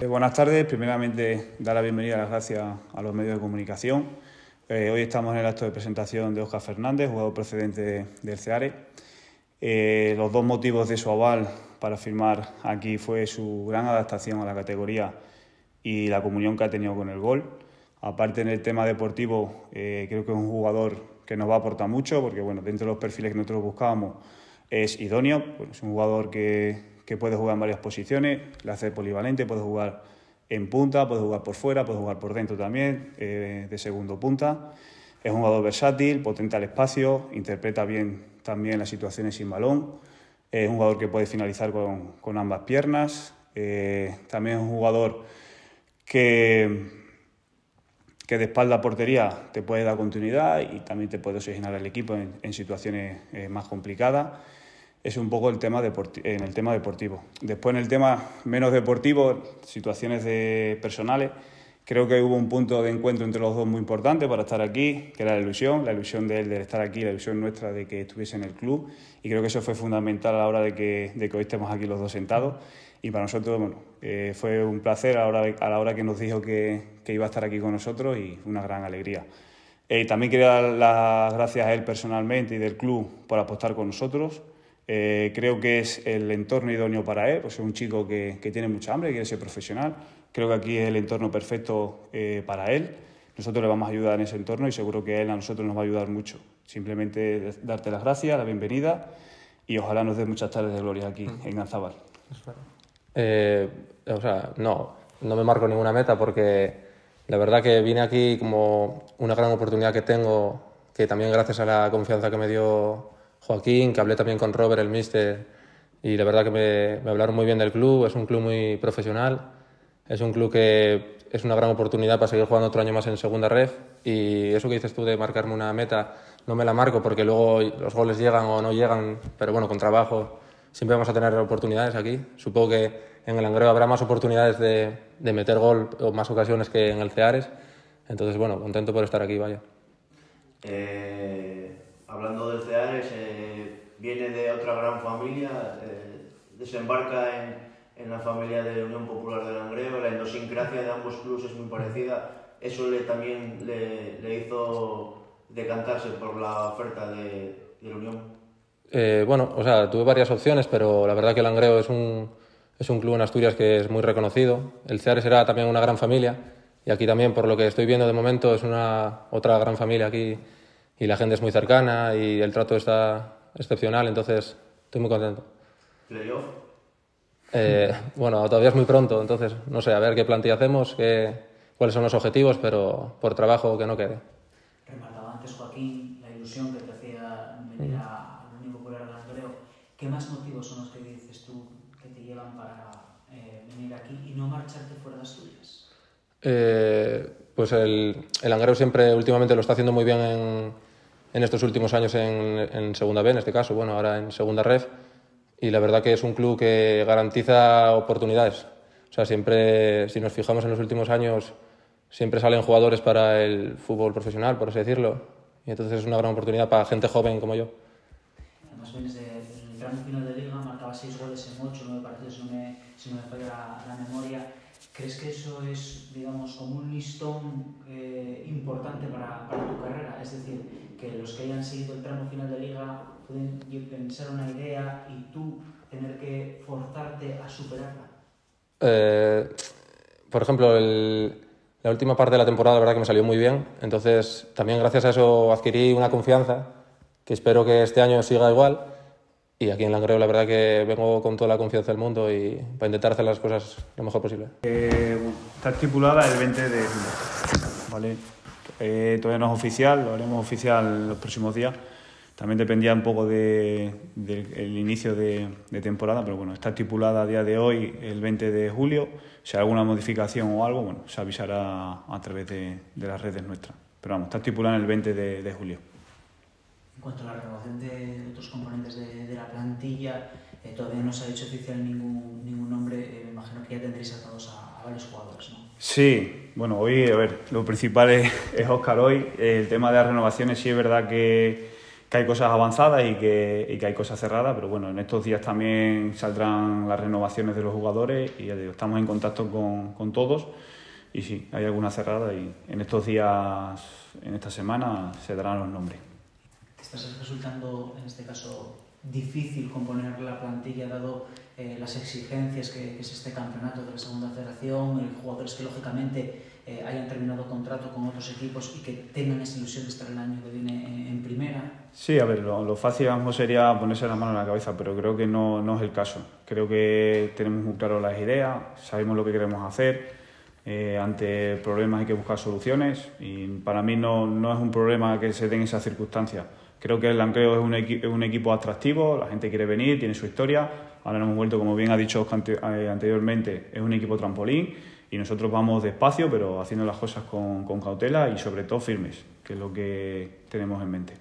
Buenas tardes. Primeramente, dar la bienvenida y las gracias a los medios de comunicación. Hoy estamos en el acto de presentación de Óscar Fernández, jugador procedente del CEARES. Los dos motivos de su aval para firmar aquí fue su gran adaptación a la categoría y la comunión que ha tenido con el gol. Aparte, en el tema deportivo, creo que es un jugador que nos va a aportar mucho, porque bueno, dentro de los perfiles que nosotros buscábamos es idóneo. Bueno, es un jugador que puede jugar en varias posiciones, le hace polivalente, puede jugar en punta, puede jugar por fuera, puede jugar por dentro también, de segundo punta. Es un jugador versátil, potente al espacio, interpreta bien también las situaciones sin balón. Es un jugador que puede finalizar con ambas piernas. También es un jugador que de espalda a portería te puede dar continuidad y también te puede oxigenar al equipo en situaciones más complicadas. Es un poco el tema en el tema deportivo. Después, en el tema menos deportivo, situaciones personales, creo que hubo un punto de encuentro entre los dos muy importante para estar aquí, que era la ilusión de él de estar aquí, la ilusión nuestra de que estuviese en el club, y creo que eso fue fundamental a la hora de que hoy estemos aquí los dos sentados. Y para nosotros, bueno, fue un placer a la hora que nos dijo que iba a estar aquí con nosotros, y una gran alegría. También quería dar las gracias a él personalmente y del club por apostar con nosotros. Creo que es el entorno idóneo para él, pues es un chico que tiene mucha hambre, que quiere ser profesional. Creo que aquí es el entorno perfecto para él. Nosotros le vamos a ayudar en ese entorno y seguro que él a nosotros nos va a ayudar mucho. Simplemente darte las gracias, la bienvenida, y ojalá nos dé muchas tardes de gloria aquí en Ganzábal. No me marco ninguna meta, porque la verdad que vine aquí como una gran oportunidad que tengo, que también gracias a la confianza que me dio Joaquín, que hablé también con Robert, el míster, y la verdad que me hablaron muy bien del club. Es un club muy profesional, es un club que es una gran oportunidad para seguir jugando otro año más en segunda ref, y eso que dices tú de marcarme una meta, no me la marco porque luego los goles llegan o no llegan, pero bueno, con trabajo siempre vamos a tener oportunidades aquí. Supongo que en el Langreo habrá más oportunidades de meter gol o más ocasiones que en el CEARES, entonces bueno, contento por estar aquí, vaya. Hablando del CEARES, viene de otra gran familia, desembarca en la familia de la Unión Popular de Langreo. La idiosincrasia de ambos clubes es muy parecida. Eso también le hizo decantarse por la oferta de la Unión. Tuve varias opciones, pero la verdad que Langreo es un club en Asturias que es muy reconocido. El CEARES era también una gran familia, y aquí también, por lo que estoy viendo de momento, es otra gran familia aquí, y la gente es muy cercana y el trato está excepcional, entonces estoy muy contento. ¿Playoff? Todavía es muy pronto, entonces no sé, a ver qué plantilla hacemos, cuáles son los objetivos, pero por trabajo que no quede. Remarcaba antes, Joaquín, la ilusión que te hacía venir a la Unión Popular de Langreo. ¿Qué más motivos son los que dices tú que te llevan para venir aquí y no marcharte fuera de Asturias? Pues el Langreo siempre, últimamente, lo está haciendo muy bien en estos últimos años en Segunda B, en este caso, bueno, ahora en Segunda Ref, y la verdad que es un club que garantiza oportunidades. O sea, siempre, si nos fijamos en los últimos años, siempre salen jugadores para el fútbol profesional, por así decirlo, y entonces es una gran oportunidad para gente joven como yo. Además vienes del tramo final de Liga, marcabas 6 goles en 8 o 9 partidos, si no me falla la memoria. ¿Crees que eso es, digamos, como un listón importante para tu carrera? Es decir, que los que hayan seguido el tramo final de Liga pueden pensar una idea y tú tener que forzarte a superarla. Por ejemplo, la última parte de la temporada, la verdad que me salió muy bien, entonces también gracias a eso adquirí una confianza que espero que este año siga igual. Y aquí en Langreo la verdad que vengo con toda la confianza del mundo y para intentar hacer las cosas lo mejor posible. Está estipulada el 20 de julio, ¿vale? Todavía no es oficial, lo haremos oficial en los próximos días. También dependía un poco del inicio de temporada, pero bueno, está estipulada a día de hoy el 20 de julio. Si hay alguna modificación o algo, bueno, se avisará a través de las redes nuestras. Pero vamos, está estipulada el 20 de julio. En cuanto a la renovación de otros componentes de la plantilla, todavía no se ha hecho oficial ningún nombre. Me imagino que ya tendréis atados a varios jugadores, ¿no? Sí, bueno, hoy, a ver, lo principal es Óscar hoy. El tema de las renovaciones, sí es verdad que hay cosas avanzadas y que hay cosas cerradas, pero bueno, en estos días también saldrán las renovaciones de los jugadores y ya digo, estamos en contacto con todos y sí, hay algunas cerradas y en estos días, en esta semana, se darán los nombres. ¿Te estás resultando, en este caso, difícil componer la plantilla dado las exigencias que es este campeonato de la Segunda Federación, jugadores que lógicamente hayan terminado contrato con otros equipos y que tengan esa ilusión de estar el año que viene en primera? Sí, a ver, lo fácil a lo mejor sería ponerse la mano en la cabeza, pero creo que no es el caso. Creo que tenemos muy claro las ideas, sabemos lo que queremos hacer, ante problemas hay que buscar soluciones y para mí no es un problema que se den esas circunstancias. Creo que el Langreo es un equipo atractivo, la gente quiere venir, tiene su historia. Ahora nos hemos vuelto, como bien ha dicho Oscar anteriormente, es un equipo trampolín y nosotros vamos despacio, pero haciendo las cosas con cautela y sobre todo firmes, que es lo que tenemos en mente.